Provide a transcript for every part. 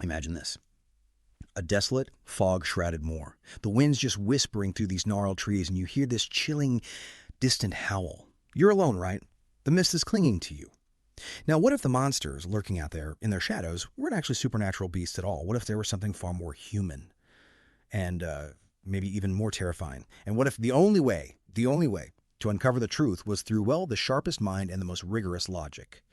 Imagine this. A desolate, fog-shrouded moor. The wind's just whispering through these gnarled trees, and you hear this chilling, distant howl. You're alone, right? The mist is clinging to you. Now, what if the monsters lurking out there in their shadows weren't actually supernatural beasts at all? What if there was something far more human and maybe even more terrifying? And what if the only way to uncover the truth was through, well, the sharpest mind and the most rigorous logic?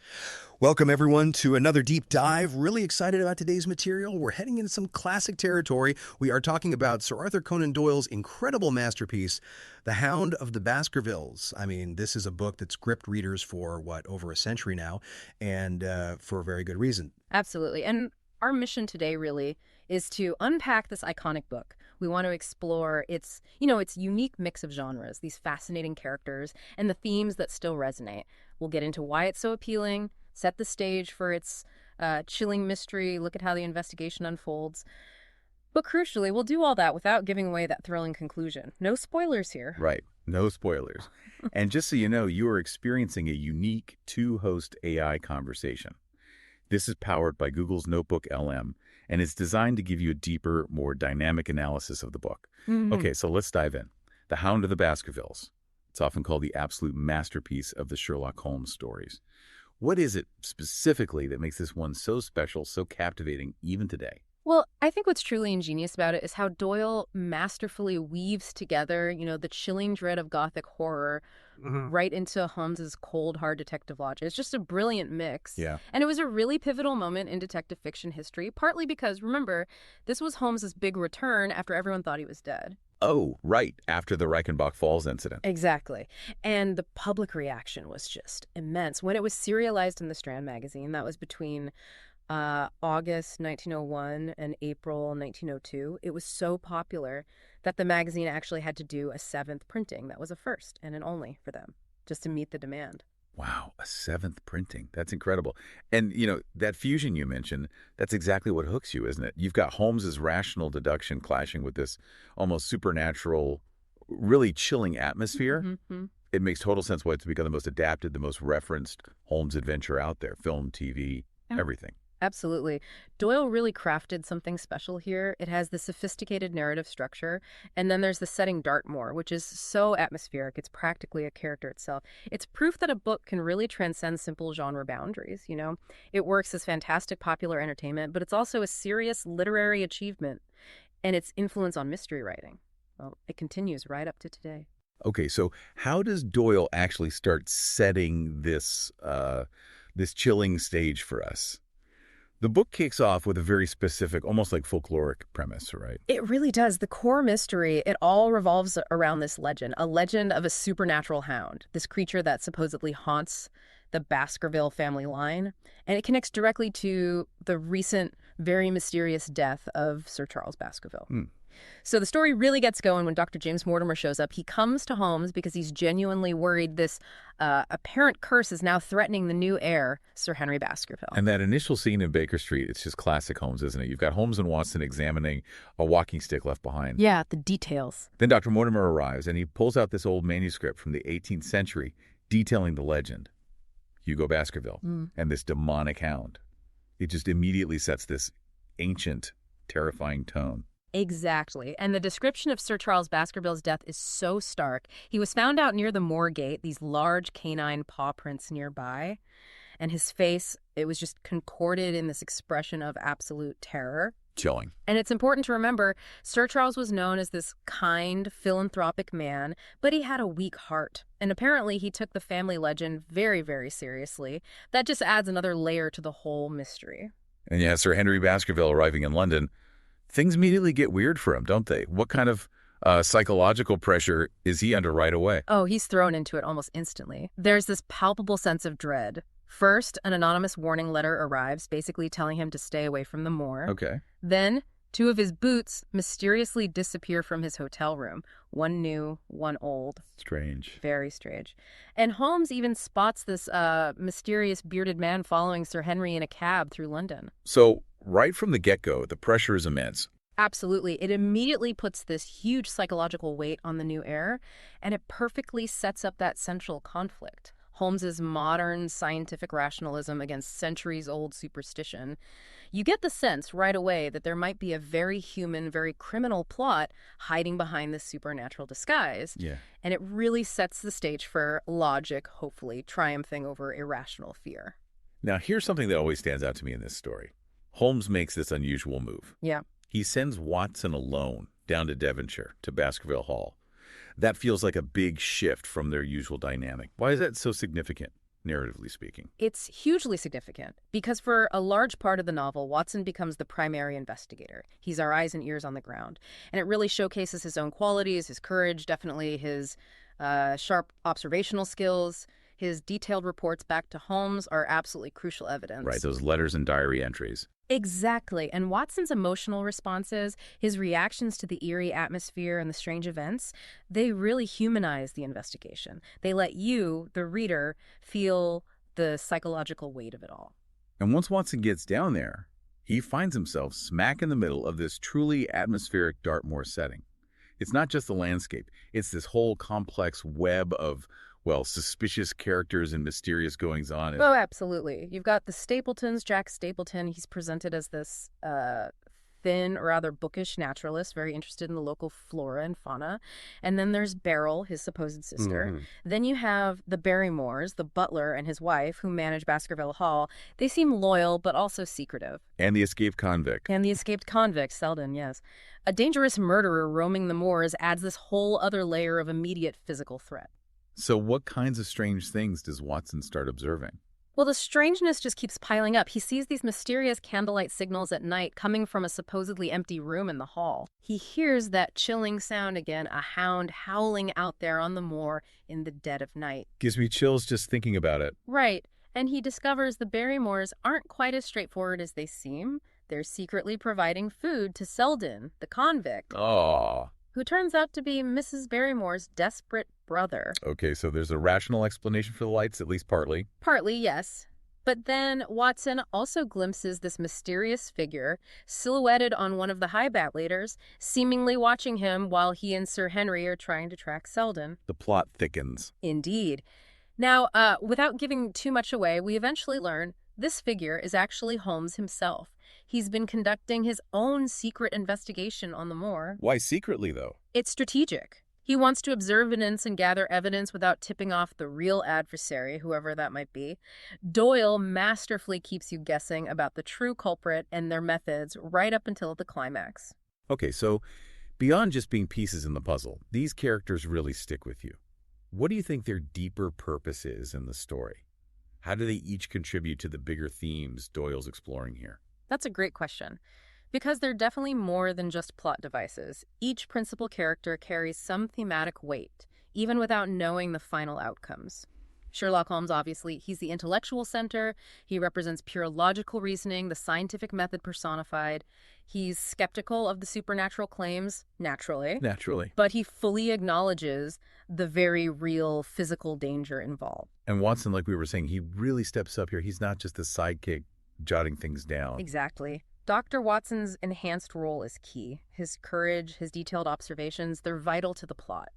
Welcome, everyone, to another deep dive. Really excited about today's material. We're heading into some classic territory. We are talking about Sir Arthur Conan Doyle's incredible masterpiece, The Hound of the Baskervilles. I mean, this is a book that's gripped readers for, over a century now, and for a very good reason. Absolutely. And our mission today really is to unpack this iconic book. We want to explore its unique mix of genres, these fascinating characters, and the themes that still resonate. We'll get into why it's so appealing, set the stage for its chilling mystery, look at how the investigation unfolds. But crucially, we'll do all that without giving away that thrilling conclusion. No spoilers here. Right. No spoilers. And just so you know, you are experiencing a unique two-host AI conversation. This is powered by Google's NotebookLM, and it's designed to give you a deeper, more dynamic analysis of the book. Okay, so let's dive in. The Hound of the Baskervilles. It's often called the absolute masterpiece of the Sherlock Holmes stories. What is it specifically that makes this one so special, so captivating, even today? Well, I think what's truly ingenious about it is how Doyle masterfully weaves together, the chilling dread of gothic horror right into Holmes's cold, hard detective logic. It's just a brilliant mix. Yeah. And it was a really pivotal moment in detective fiction history, partly because, remember, this was Holmes's big return after everyone thought he was dead. Oh, right, after the Reichenbach Falls incident. Exactly. And the public reaction was just immense. When it was serialized in the Strand magazine, that was between August 1901 and April 1902, it was so popular that the magazine actually had to do a 7th printing. That was a first and an only for them, just to meet the demand. Wow, a 7th printing. That's incredible. And, that fusion you mentioned, that's exactly what hooks you, isn't it? You've got Holmes's rational deduction clashing with this almost supernatural, really chilling atmosphere. It makes total sense why it's become the most adapted, the most referenced Holmes adventure out there. Film, TV, everything. Absolutely. Doyle really crafted something special here. It has the sophisticated narrative structure, and then there's the setting Dartmoor, which is so atmospheric. It's practically a character itself. It's proof that a book can really transcend simple genre boundaries, It works as fantastic popular entertainment, but it's also a serious literary achievement, and its influence on mystery writing, well, it continues right up to today. Okay, so how does Doyle actually start setting this chilling stage for us? The book kicks off with a very specific, almost like folkloric premise, right? It really does. The core mystery, it all revolves around this legend, a legend of a supernatural hound, this creature that supposedly haunts the Baskerville family line. And it connects directly to the recent, very mysterious death of Sir Charles Baskerville. So the story really gets going when Dr. James Mortimer shows up. He comes to Holmes because he's genuinely worried this apparent curse is now threatening the new heir, Sir Henry Baskerville. And that initial scene in Baker Street, it's just classic Holmes, isn't it? You've got Holmes and Watson examining a walking stick left behind. Yeah, the details. Then Dr. Mortimer arrives, and he pulls out this old manuscript from the 18th century detailing the legend, Hugo Baskerville, and this demonic hound. It just immediately sets this ancient, terrifying tone. Exactly. And the description of Sir Charles Baskerville's death is so stark. He was found out near the moor gate, these large canine paw prints nearby. And his face, it was just concorded in this expression of absolute terror. Chilling. And it's important to remember, Sir Charles was known as this kind, philanthropic man, but he had a weak heart. And apparently he took the family legend very, very seriously. That just adds another layer to the whole mystery. And yeah, Sir Henry Baskerville arriving in London, things immediately get weird for him, don't they? What kind of psychological pressure is he under right away? Oh, he's thrown into it almost instantly. There's this palpable sense of dread. First, an anonymous warning letter arrives, basically telling him to stay away from the moor. Okay. Then, 2 of his boots mysteriously disappear from his hotel room. One new, one old. Strange. Very strange. And Holmes even spots this mysterious bearded man following Sir Henry in a cab through London. So, right from the get-go, the pressure is immense. Absolutely. It immediately puts this huge psychological weight on the new heir, and it perfectly sets up that central conflict. Holmes's modern scientific rationalism against centuries-old superstition, you get the sense right away that there might be a very human, very criminal plot hiding behind this supernatural disguise. Yeah. And it really sets the stage for logic, hopefully, triumphing over irrational fear. Now, here's something that always stands out to me in this story. Holmes makes this unusual move. Yeah. He sends Watson alone down to Devonshire, to Baskerville Hall. That feels like a big shift from their usual dynamic. Why is that so significant, narratively speaking? It's hugely significant because for a large part of the novel, Watson becomes the primary investigator. He's our eyes and ears on the ground. And it really showcases his own qualities, his courage, definitely his sharp observational skills. His detailed reports back to Holmes are absolutely crucial evidence. Right, those letters and diary entries. Exactly. And Watson's emotional responses, his reactions to the eerie atmosphere and the strange events, they really humanize the investigation. They let you, the reader, feel the psychological weight of it all. And once Watson gets down there, he finds himself smack in the middle of this truly atmospheric Dartmoor setting. It's not just the landscape. It's this whole complex web of, well, suspicious characters and mysterious goings-on. Oh, absolutely. You've got the Stapletons, Jack Stapleton. He's presented as this thin, rather bookish naturalist, very interested in the local flora and fauna. And then there's Beryl, his supposed sister. Mm-hmm. Then you have the Barrymores, the butler and his wife, who manage Baskerville Hall. They seem loyal, but also secretive. And the escaped convict. And the escaped convict, Selden, yes. A dangerous murderer roaming the moors adds this whole other layer of immediate physical threat. So what kinds of strange things does Watson start observing? Well, the strangeness just keeps piling up. He sees these mysterious candlelight signals at night coming from a supposedly empty room in the hall. He hears that chilling sound again, a hound howling out there on the moor in the dead of night. Gives me chills just thinking about it. Right. And he discovers the Barrymores aren't quite as straightforward as they seem. They're secretly providing food to Selden, the convict. Oh. Who turns out to be Mrs. Barrymore's desperate brother. Okay, so there's a rational explanation for the lights, at least partly. Partly, yes. But then Watson also glimpses this mysterious figure silhouetted on one of the high battlators, seemingly watching him while he and Sir Henry are trying to track Selden. The plot thickens. Indeed. Now, without giving too much away, we eventually learn this figure is actually Holmes himself. He's been conducting his own secret investigation on the moor. Why secretly, though? It's strategic. He wants to observe evidence and gather evidence without tipping off the real adversary, whoever that might be. Doyle masterfully keeps you guessing about the true culprit and their methods right up until the climax. Okay, so beyond just being pieces in the puzzle, these characters really stick with you. What do you think their deeper purpose is in the story? How do they each contribute to the bigger themes Doyle's exploring here? That's a great question. Because they're definitely more than just plot devices. Each principal character carries some thematic weight, even without knowing the final outcomes. Sherlock Holmes, obviously, he's the intellectual center. He represents pure logical reasoning, the scientific method personified. He's skeptical of the supernatural claims, naturally. Naturally. But he fully acknowledges the very real physical danger involved. And Watson, like we were saying, he really steps up here. He's not just the sidekick jotting things down. Exactly. Dr. Watson's enhanced role is key. His courage, his detailed observations, they're vital to the plot.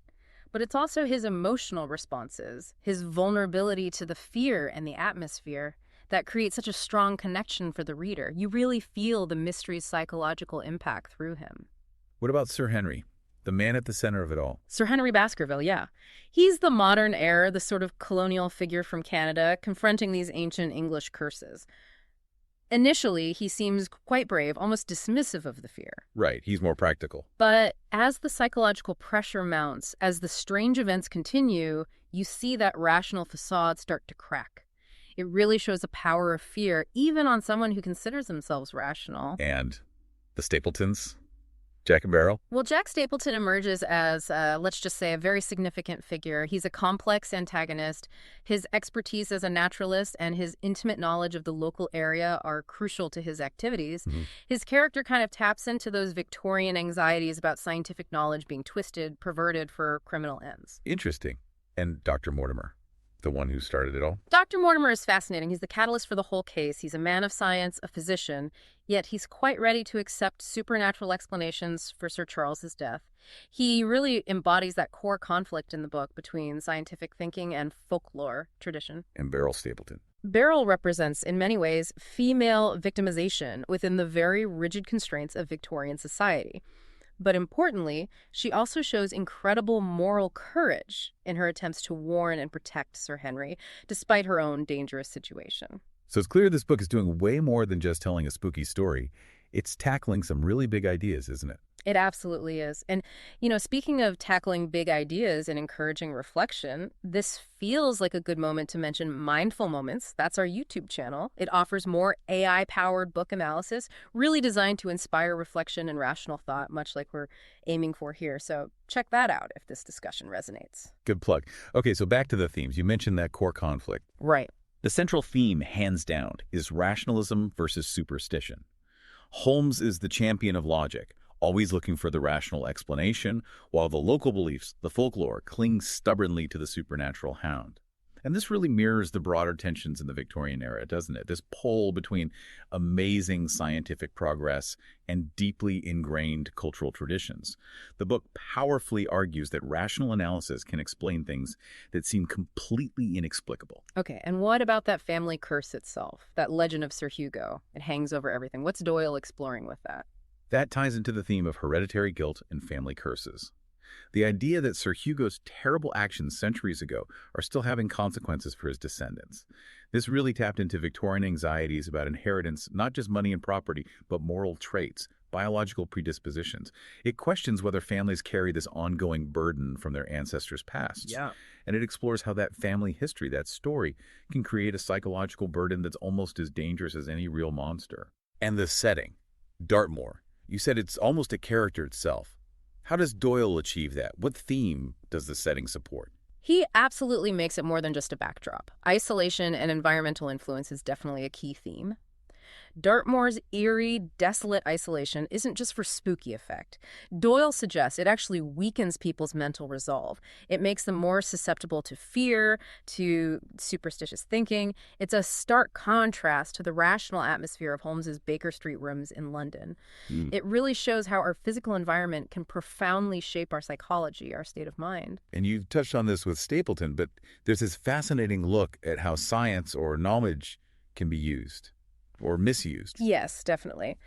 But it's also his emotional responses, his vulnerability to the fear and the atmosphere that create such a strong connection for the reader. You really feel the mystery's psychological impact through him. What about Sir Henry, the man at the center of it all? Sir Henry Baskerville, yeah. He's the modern heir, the sort of colonial figure from Canada, confronting these ancient English curses. Initially, he seems quite brave, almost dismissive of the fear. Right, he's more practical. But as the psychological pressure mounts, as the strange events continue, you see that rational facade start to crack. It really shows the power of fear, even on someone who considers themselves rational. And the Stapletons? Jack and Beryl? Well, Jack Stapleton emerges as, let's just say, a very significant figure. He's a complex antagonist. His expertise as a naturalist and his intimate knowledge of the local area are crucial to his activities. Mm-hmm. His character kind of taps into those Victorian anxieties about scientific knowledge being twisted, perverted for criminal ends. Interesting. And Dr. Mortimer? The one who started it all? Dr. Mortimer is fascinating. He's the catalyst for the whole case. He's a man of science, a physician, yet he's quite ready to accept supernatural explanations for Sir Charles's death. He really embodies that core conflict in the book between scientific thinking and folklore tradition. And Beryl Stapleton. Beryl represents, in many ways, female victimization within the very rigid constraints of Victorian society. But importantly, she also shows incredible moral courage in her attempts to warn and protect Sir Henry, despite her own dangerous situation. So it's clear this book is doing way more than just telling a spooky story. It's tackling some really big ideas, isn't it? It absolutely is. And, speaking of tackling big ideas and encouraging reflection, this feels like a good moment to mention Mindful Moments. That's our YouTube channel. It offers more AI-powered book analysis, really designed to inspire reflection and rational thought, much like we're aiming for here. So check that out if this discussion resonates. Good plug. Okay, so back to the themes. You mentioned that core conflict. Right. The central theme, hands down, is rationalism versus superstition. Holmes is the champion of logic, always looking for the rational explanation, while the local beliefs, the folklore, cling stubbornly to the supernatural Hound. And this really mirrors the broader tensions in the Victorian era, doesn't it? This pole between amazing scientific progress and deeply ingrained cultural traditions. The book powerfully argues that rational analysis can explain things that seem completely inexplicable. Okay, and what about that family curse itself, that legend of Sir Hugo? It hangs over everything. What's Doyle exploring with that? That ties into the theme of hereditary guilt and family curses. The idea that Sir Hugo's terrible actions centuries ago are still having consequences for his descendants. This really tapped into Victorian anxieties about inheritance, not just money and property, but moral traits, biological predispositions. It questions whether families carry this ongoing burden from their ancestors' pasts. Yeah. And it explores how that family history, that story, can create a psychological burden that's almost as dangerous as any real monster. And the setting, Dartmoor. You said it's almost a character itself. How does Doyle achieve that? What theme does the setting support? He absolutely makes it more than just a backdrop. Isolation and environmental influence is definitely a key theme. Dartmoor's eerie, desolate isolation isn't just for spooky effect. Doyle suggests it actually weakens people's mental resolve. It makes them more susceptible to fear, to superstitious thinking. It's a stark contrast to the rational atmosphere of Holmes's Baker Street rooms in London. It really shows how our physical environment can profoundly shape our psychology, our state of mind. And you've touched on this with Stapleton, but there's this fascinating look at how science or knowledge can be used. Or misused. Yes, definitely.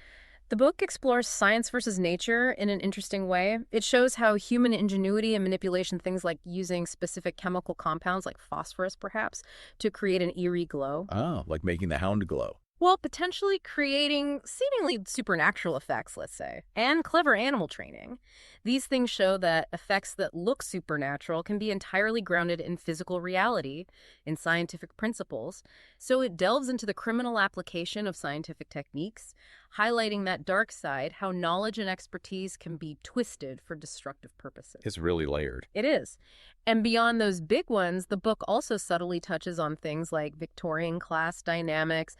The book explores science versus nature in an interesting way. It shows how human ingenuity and manipulation, things like using specific chemical compounds like phosphorus, perhaps, to create an eerie glow. Oh, like making the Hound glow. Well, potentially creating seemingly supernatural effects, let's say, and clever animal training. These things show that effects that look supernatural can be entirely grounded in physical reality, in scientific principles. So it delves into the criminal application of scientific techniques, highlighting that dark side, how knowledge and expertise can be twisted for destructive purposes. It's really layered. It is. And beyond those big ones, the book also subtly touches on things like Victorian class dynamics,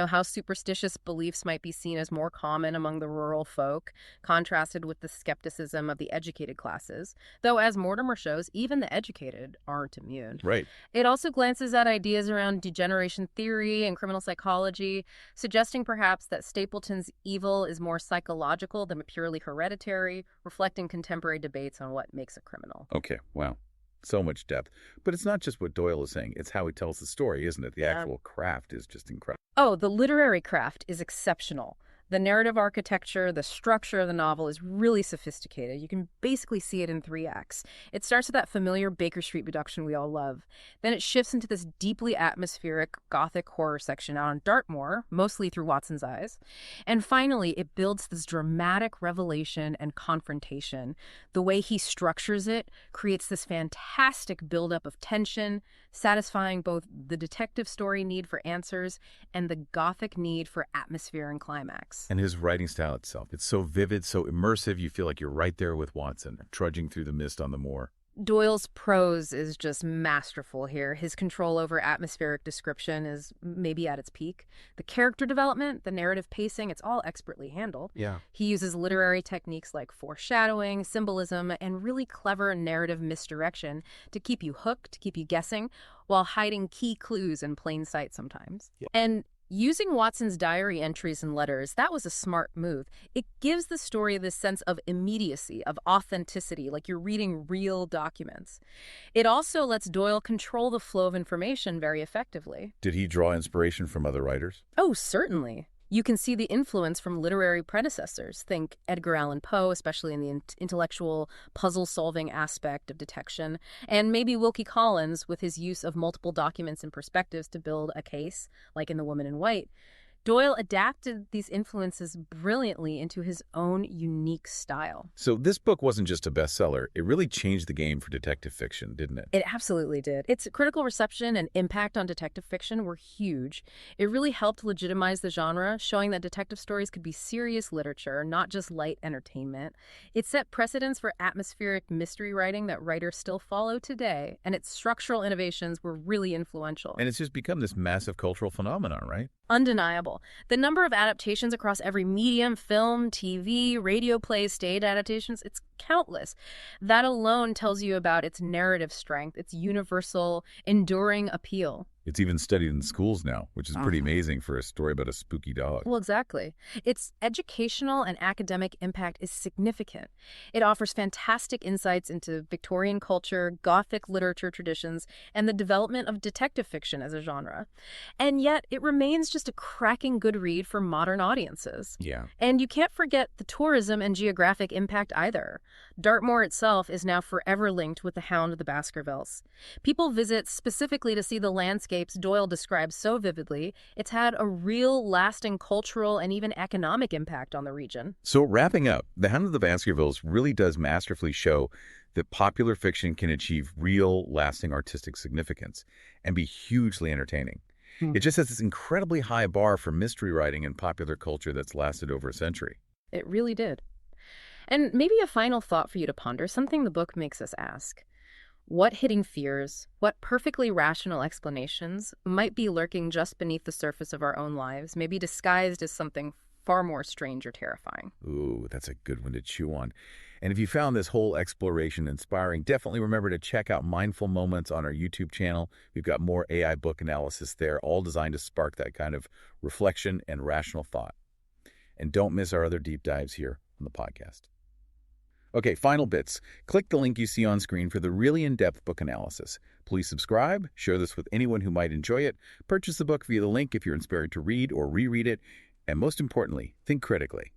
how superstitious beliefs might be seen as more common among the rural folk, contrasted with the skepticism of the educated classes. Though, as Mortimer shows, even the educated aren't immune. Right. It also glances at ideas around degeneration theory and criminal psychology, suggesting perhaps that Stapleton's evil is more psychological than purely hereditary, reflecting contemporary debates on what makes a criminal. Okay, wow. So much depth. But it's not just what Doyle is saying. It's how he tells the story, isn't it? The actual craft is just incredible. Oh, the literary craft is exceptional. The narrative architecture, the structure of the novel is really sophisticated. You can basically see it in 3 acts. It starts with that familiar Baker Street deduction we all love. Then it shifts into this deeply atmospheric gothic horror section out on Dartmoor, mostly through Watson's eyes. And finally, it builds this dramatic revelation and confrontation. The way he structures it creates this fantastic buildup of tension, satisfying both the detective story need for answers and the gothic need for atmosphere and climax. And his writing style itself, it's so vivid, so immersive, you feel like you're right there with Watson, trudging through the mist on the moor. Doyle's prose is just masterful here. His control over atmospheric description is maybe at its peak. The character development, the narrative pacing, it's all expertly handled. Yeah. He uses literary techniques like foreshadowing, symbolism, and really clever narrative misdirection to keep you hooked, to keep you guessing, while hiding key clues in plain sight sometimes. Yeah. And using Watson's diary entries and letters, that was a smart move. It gives the story this sense of immediacy, of authenticity, like you're reading real documents. It also lets Doyle control the flow of information very effectively. Did he draw inspiration from other writers? Oh, certainly. You can see the influence from literary predecessors. Think Edgar Allan Poe, especially in the intellectual puzzle-solving aspect of detection, and maybe Wilkie Collins with his use of multiple documents and perspectives to build a case, like in The Woman in White. Doyle adapted these influences brilliantly into his own unique style. So this book wasn't just a bestseller. It really changed the game for detective fiction, didn't it? It absolutely did. Its critical reception and impact on detective fiction were huge. It really helped legitimize the genre, showing that detective stories could be serious literature, not just light entertainment. It set precedents for atmospheric mystery writing that writers still follow today, and its structural innovations were really influential. And it's just become this massive cultural phenomenon, right? Undeniable. The number of adaptations across every medium, film, TV, radio plays, stage adaptations, it's countless. That alone tells you about its narrative strength, its universal, enduring appeal. It's even studied in schools now, which is pretty amazing for a story about a spooky dog. Well, exactly. Its educational and academic impact is significant. It offers fantastic insights into Victorian culture, Gothic literature traditions, and the development of detective fiction as a genre. And yet, it remains just a cracking good read for modern audiences. Yeah. And you can't forget the tourism and geographic impact either. Dartmoor itself is now forever linked with the Hound of the Baskervilles. People visit specifically to see the landscapes Doyle describes so vividly. It's had a real, lasting cultural and even economic impact on the region. So wrapping up, The Hound of the Baskervilles really does masterfully show that popular fiction can achieve real, lasting artistic significance and be hugely entertaining. It just has this incredibly high bar for mystery writing in popular culture that's lasted over a century. It really did. And maybe a final thought for you to ponder, something the book makes us ask. What hidden fears, what perfectly rational explanations might be lurking just beneath the surface of our own lives, maybe disguised as something far more strange or terrifying? Ooh, that's a good one to chew on. And if you found this whole exploration inspiring, definitely remember to check out Mindful Moments on our YouTube channel. We've got more AI book analysis there, all designed to spark that kind of reflection and rational thought. And don't miss our other deep dives here on the podcast. Okay, final bits. Click the link you see on screen for the really in-depth book analysis. Please subscribe, share this with anyone who might enjoy it, purchase the book via the link if you're inspired to read or reread it, and most importantly, think critically.